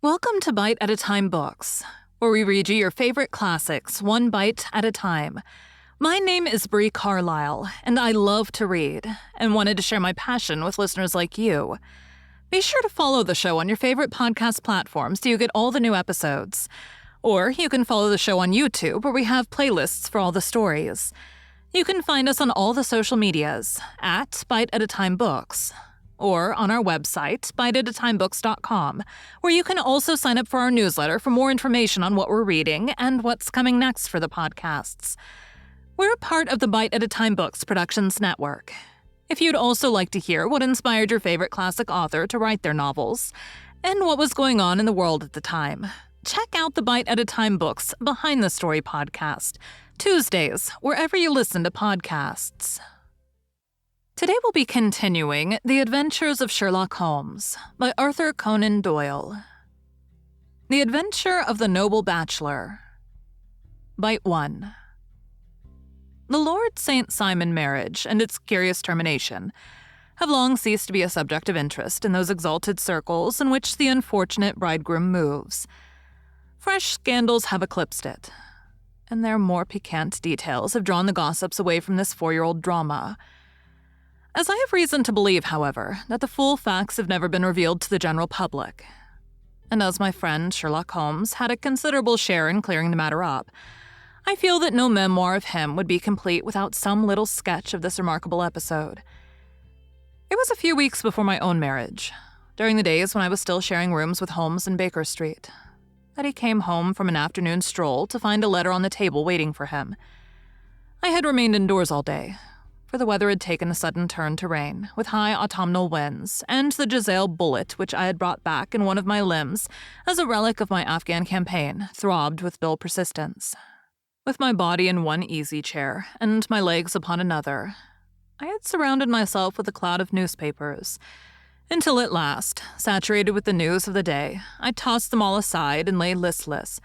Welcome to Bite at a Time Books, where we read you your favorite classics one bite at a time. My name is Bree Carlile, and I love to read, and wanted to share my passion with listeners like you. Be sure to follow the show on your favorite podcast platforms so you get all the new episodes. Or you can follow the show on YouTube, where we have playlists for all the stories. You can find us on all the social medias, at Bite at a Time Books, or on our website, biteatatimebooks.com, where you can also sign up for our newsletter for more information on what we're reading and what's coming next for the podcasts. We're a part of the Bite at a Time Books Productions Network. If you'd also like to hear what inspired your favorite classic author to write their novels, and what was going on in the world at the time, check out the Bite at a Time Books Behind the Story podcast, Tuesdays, wherever you listen to podcasts. Today we'll be continuing The Adventures of Sherlock Holmes by Arthur Conan Doyle. The Adventure of the Noble Bachelor. Bite 1. The Lord St. Simon marriage and its curious termination have long ceased to be a subject of interest in those exalted circles in which the unfortunate bridegroom moves. Fresh scandals have eclipsed it, and their more piquant details have drawn the gossips away from this 4-year-old drama. As I have reason to believe, however, that the full facts have never been revealed to the general public, and as my friend Sherlock Holmes had a considerable share in clearing the matter up, I feel that no memoir of him would be complete without some little sketch of this remarkable episode. It was a few weeks before my own marriage, during the days when I was still sharing rooms with Holmes in Baker Street, that he came home from an afternoon stroll to find a letter on the table waiting for him. I had remained indoors all day, for the weather had taken a sudden turn to rain, with high autumnal winds, and the Giselle bullet which I had brought back in one of my limbs as a relic of my Afghan campaign throbbed with dull persistence. With my body in one easy chair, and my legs upon another, I had surrounded myself with a cloud of newspapers, until at last, saturated with the news of the day, I tossed them all aside and lay listless,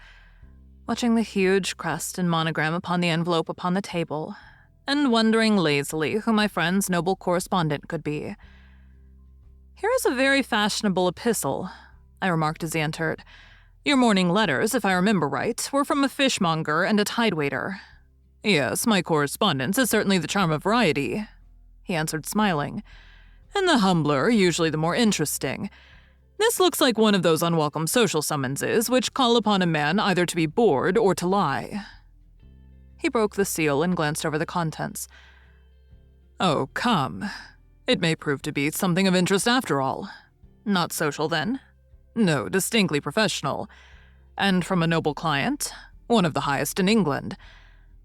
watching the huge crest and monogram upon the envelope upon the table, and wondering lazily who my friend's noble correspondent could be. "Here is a very fashionable epistle," I remarked as he entered. "Your morning letters, if I remember right, were from a fishmonger and a tidewaiter." "Yes, my correspondence is certainly the charm of variety," he answered, smiling, "and the humbler, usually the more interesting. This looks like one of those unwelcome social summonses which call upon a man either to be bored or to lie." He broke the seal and glanced over the contents. "Oh, come. It may prove to be something of interest after all. Not social, then?" "No, distinctly professional. And from a noble client? One of the highest in England.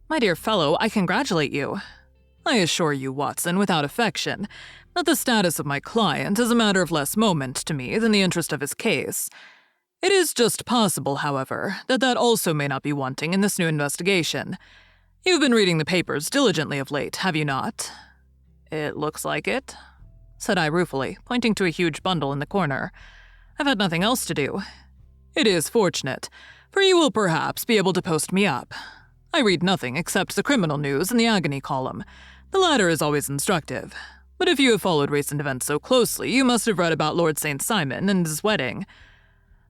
My dear fellow, I congratulate you. I assure you, Watson, without affection, that the status of my client is a matter of less moment to me than the interest of his case. It is just possible, however, that also may not be wanting in this new investigation. You've been reading the papers diligently of late, have you not?" "It looks like it," said I ruefully, pointing to a huge bundle in the corner. "I've had nothing else to do." "It is fortunate, for you will perhaps be able to post me up. I read nothing except the criminal news in the agony column. The latter is always instructive. But if you have followed recent events so closely, you must have read about Lord St. Simon and his wedding."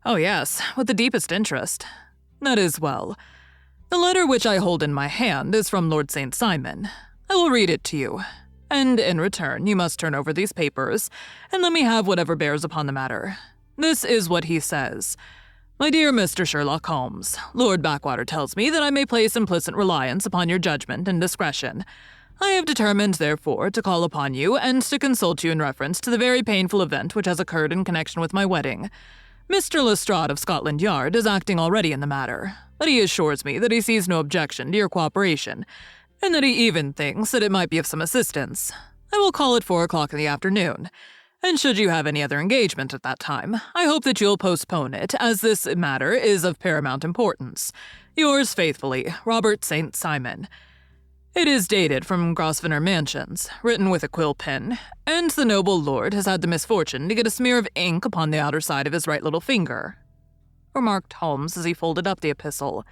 "Oh yes, with the deepest interest." "That is well. The letter which I hold in my hand is from Lord St. Simon. I will read it to you, and in return you must turn over these papers, and let me have whatever bears upon the matter. This is what he says. 'My dear Mr. Sherlock Holmes, Lord Backwater tells me that I may place implicit reliance upon your judgment and discretion. I have determined, therefore, to call upon you and to consult you in reference to the very painful event which has occurred in connection with my wedding. Mr. Lestrade of Scotland Yard is acting already in the matter, but he assures me that he sees no objection to your cooperation, and that he even thinks that it might be of some assistance. I will call at 4 o'clock in the afternoon, and should you have any other engagement at that time, I hope that you'll postpone it, as this matter is of paramount importance. Yours faithfully, Robert St. Simon. It is dated from Grosvenor Mansions, written with a quill pen, and the noble lord has had the misfortune to get a smear of ink upon the outer side of his right little finger," remarked Holmes as he folded up the epistle.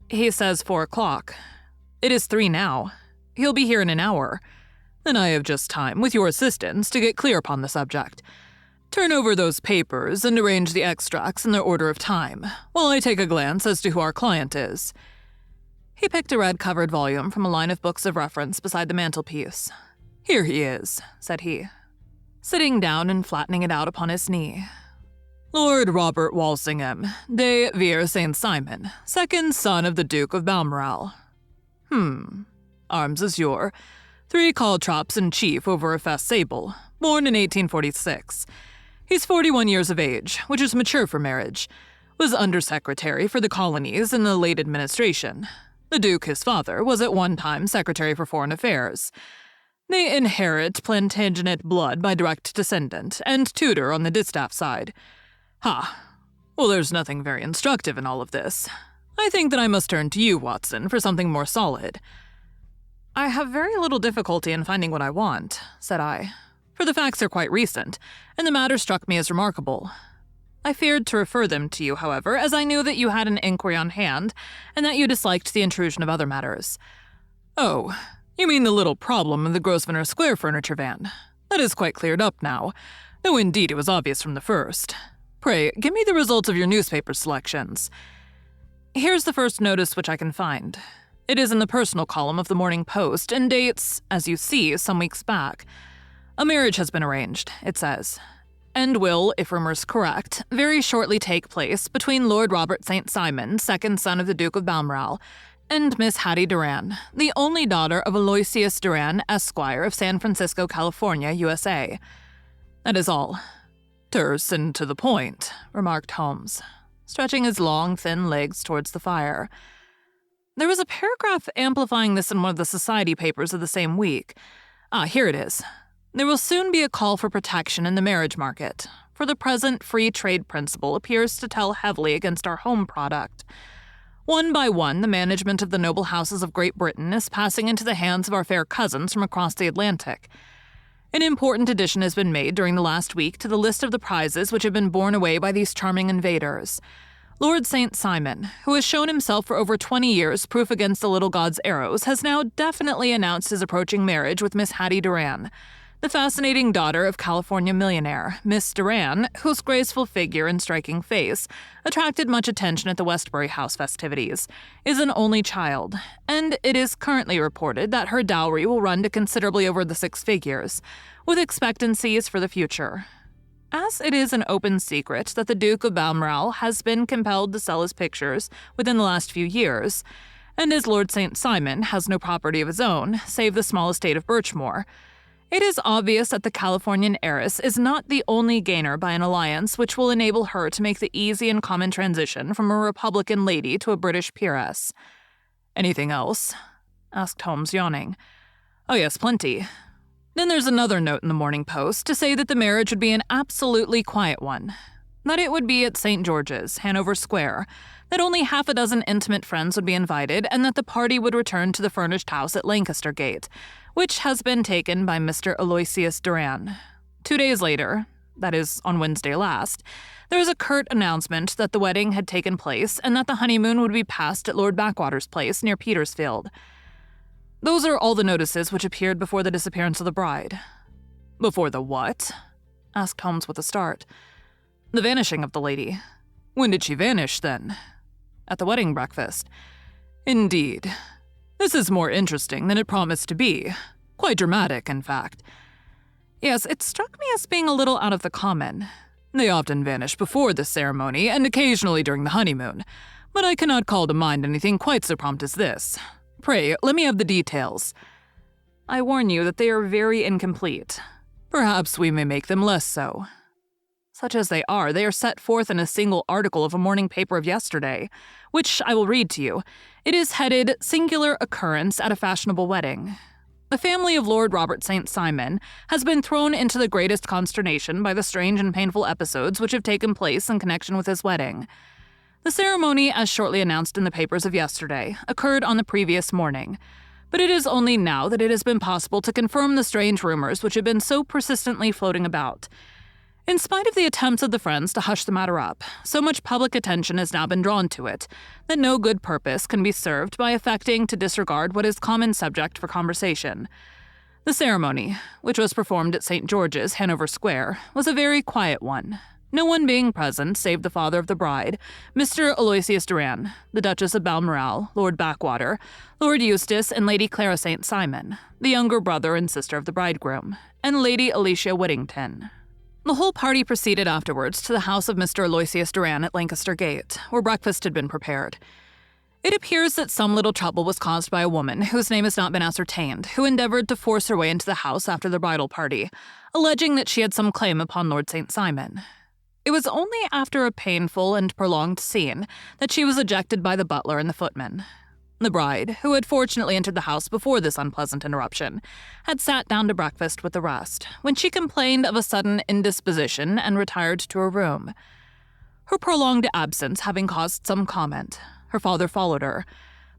"He says 4 o'clock. It is 3 now. He'll be here in an hour. Then I have just time, with your assistance, to get clear upon the subject. Turn over those papers and arrange the extracts in their order of time, while I take a glance as to who our client is." He picked a red-covered volume from a line of books of reference beside the mantelpiece. "Here he is," said he, sitting down and flattening it out upon his knee. "Lord Robert Walsingham, de Vere St. Simon, second son of the Duke of Balmoral. Arms azure, 3 caltrops in chief over a fess sable, born in 1846. He's 41 years of age, which is mature for marriage. Was undersecretary for the colonies in the late administration. The Duke, his father, was at one time Secretary for Foreign Affairs. They inherit Plantagenet blood by direct descendant, and Tudor on the distaff side. Well, there's nothing very instructive in all of this. I think that I must turn to you, Watson, for something more solid." "I have very little difficulty in finding what I want," said I, "for the facts are quite recent, and the matter struck me as remarkable. I feared to refer them to you, however, as I knew that you had an inquiry on hand, and that you disliked the intrusion of other matters." "Oh, you mean the little problem of the Grosvenor Square furniture van? That is quite cleared up now, though indeed it was obvious from the first. Pray, give me the results of your newspaper selections." "Here's the first notice which I can find. It is in the personal column of the Morning Post and dates, as you see, some weeks back. A marriage has been arranged, it says, and will, if rumors correct, very shortly take place between Lord Robert St. Simon, second son of the Duke of Balmoral, and Miss Hattie Duran, the only daughter of Aloysius Duran, Esquire, of San Francisco, California, USA. That is all." "Terse and to the point," remarked Holmes, stretching his long, thin legs towards the fire. "There was a paragraph amplifying this in one of the society papers of the same week. Here it is. There will soon be a call for protection in the marriage market, for the present free trade principle appears to tell heavily against our home product. One by one, the management of the noble houses of Great Britain is passing into the hands of our fair cousins from across the Atlantic. An important addition has been made during the last week to the list of the prizes which have been borne away by these charming invaders. Lord St. Simon, who has shown himself for over 20 years proof against the little god's arrows, has now definitely announced his approaching marriage with Miss Hattie Duran, the fascinating daughter of California millionaire. Miss Duran, whose graceful figure and striking face attracted much attention at the Westbury House festivities, is an only child, and it is currently reported that her dowry will run to considerably over the 6 figures, with expectancies for the future. As it is an open secret that the Duke of Balmoral has been compelled to sell his pictures within the last few years, and as Lord St. Simon has no property of his own, save the small estate of Birchmoor, it is obvious that the Californian heiress is not the only gainer by an alliance which will enable her to make the easy and common transition from a Republican lady to a British peeress." "Anything else?" asked Holmes, yawning. "Oh yes, plenty. Then there's another note in the Morning Post to say that the marriage would be an absolutely quiet one, that it would be at St. George's, Hanover Square, that only half a dozen intimate friends would be invited, and that the party would return to the furnished house at Lancaster Gate, which has been taken by Mr. Aloysius Duran. 2 days later, that is, on Wednesday last, there was a curt announcement that the wedding had taken place and that the honeymoon would be passed at Lord Backwater's place near Petersfield. Those are all the notices which appeared before the disappearance of the bride." "Before the what?" asked Holmes with a start. "The vanishing of the lady." "When did she vanish, then?" "At the wedding breakfast." "Indeed. This is more interesting than it promised to be. Quite dramatic, in fact." "Yes, it struck me as being a little out of the common. They often vanish before the ceremony and occasionally during the honeymoon, but I cannot call to mind anything quite so prompt as this. Pray, let me have the details." "I warn you that they are very incomplete." "Perhaps we may make them less so." "Such as they are set forth in a single article of a morning paper of yesterday, which I will read to you. It is headed, 'Singular Occurrence at a Fashionable Wedding.' The family of Lord Robert St. Simon has been thrown into the greatest consternation by the strange and painful episodes which have taken place in connection with his wedding. The ceremony, as shortly announced in the papers of yesterday, occurred on the previous morning, but it is only now that it has been possible to confirm the strange rumors which have been so persistently floating about. In spite of the attempts of the friends to hush the matter up, so much public attention has now been drawn to it that no good purpose can be served by affecting to disregard what is common subject for conversation. The ceremony, which was performed at St. George's, Hanover Square, was a very quiet one, no one being present save the father of the bride, Mr. Aloysius Doran, the Duchess of Balmoral, Lord Backwater, Lord Eustace, and Lady Clara St. Simon, the younger brother and sister of the bridegroom, and Lady Alicia Whittington. The whole party proceeded afterwards to the house of Mr. Aloysius Doran at Lancaster Gate, where breakfast had been prepared. It appears that some little trouble was caused by a woman, whose name has not been ascertained, who endeavored to force her way into the house after the bridal party, alleging that she had some claim upon Lord St. Simon. It was only after a painful and prolonged scene that she was ejected by the butler and the footman. The bride, who had fortunately entered the house before this unpleasant interruption, had sat down to breakfast with the rest, when she complained of a sudden indisposition and retired to her room. Her prolonged absence having caused some comment, her father followed her,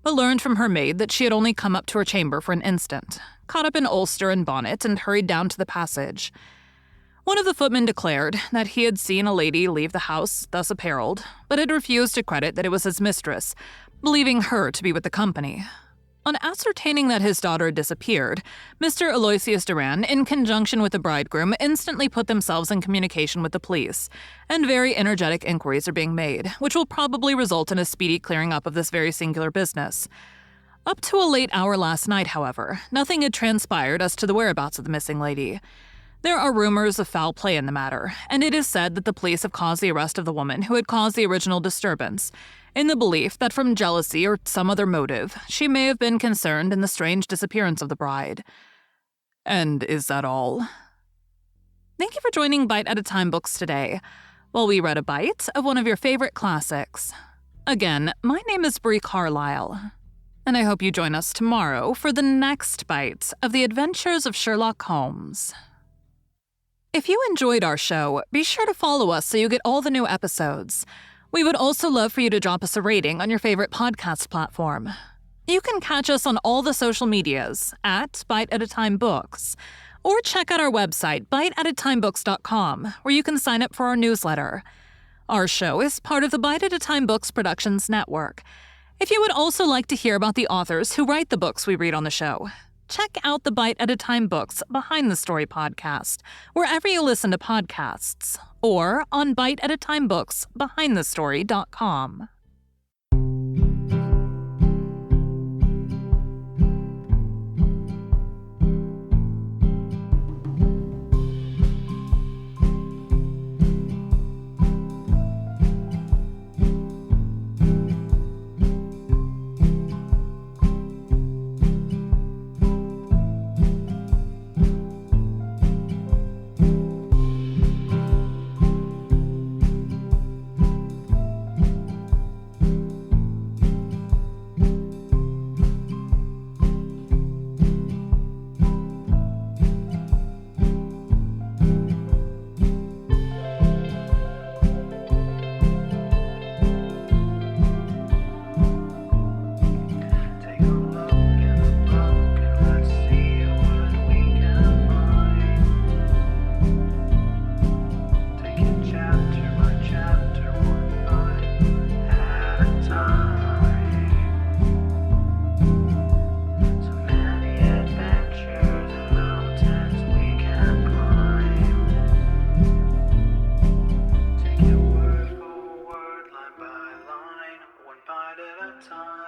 but learned from her maid that she had only come up to her chamber for an instant, caught up an ulster and bonnet, and hurried down to the passage. One of the footmen declared that he had seen a lady leave the house thus apparelled, but had refused to credit that it was his mistress, believing her to be with the company. On ascertaining that his daughter had disappeared, Mr. Aloysius Doran, in conjunction with the bridegroom, instantly put themselves in communication with the police, and very energetic inquiries are being made, which will probably result in a speedy clearing up of this very singular business. Up to a late hour last night, however, nothing had transpired as to the whereabouts of the missing lady. There are rumors of foul play in the matter, and it is said that the police have caused the arrest of the woman who had caused the original disturbance, in the belief that from jealousy or some other motive, she may have been concerned in the strange disappearance of the bride. And is that all? Thank you for joining Bite at a Time Books today, while we read a bite of one of your favorite classics. Again, my name is Bree Carlile, and I hope you join us tomorrow for the next bite of the adventures of Sherlock Holmes. If you enjoyed our show, be sure to follow us so you get all the new episodes. We would also love for you to drop us a rating on your favorite podcast platform. You can catch us on all the social medias at Bite at a Time Books, or check out our website, biteatatimebooks.com, where you can sign up for our newsletter. Our show is part of the Bite at a Time Books Productions Network. If you would also like to hear about the authors who write the books we read on the show, check out the Bite at a Time Books Behind the Story podcast, wherever you listen to podcasts, or on biteatatimebooksbehindthestory.com. Time.